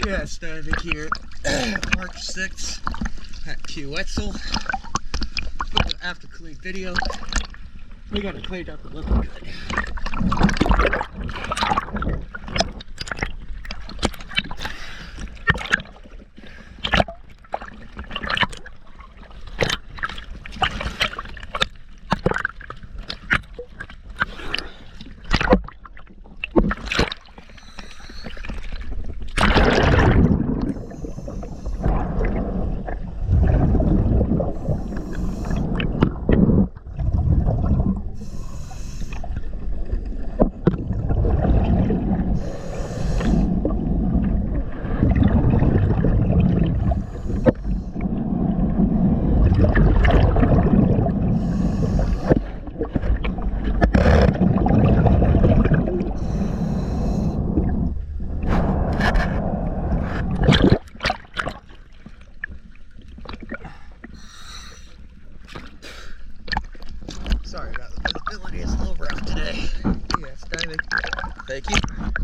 Yes, diving here, March 6th at Quetzal. After clean video, we got it cleaned up and looking good. Sorry about the visibility, it's a little rough today. Yes, diving. Thank you.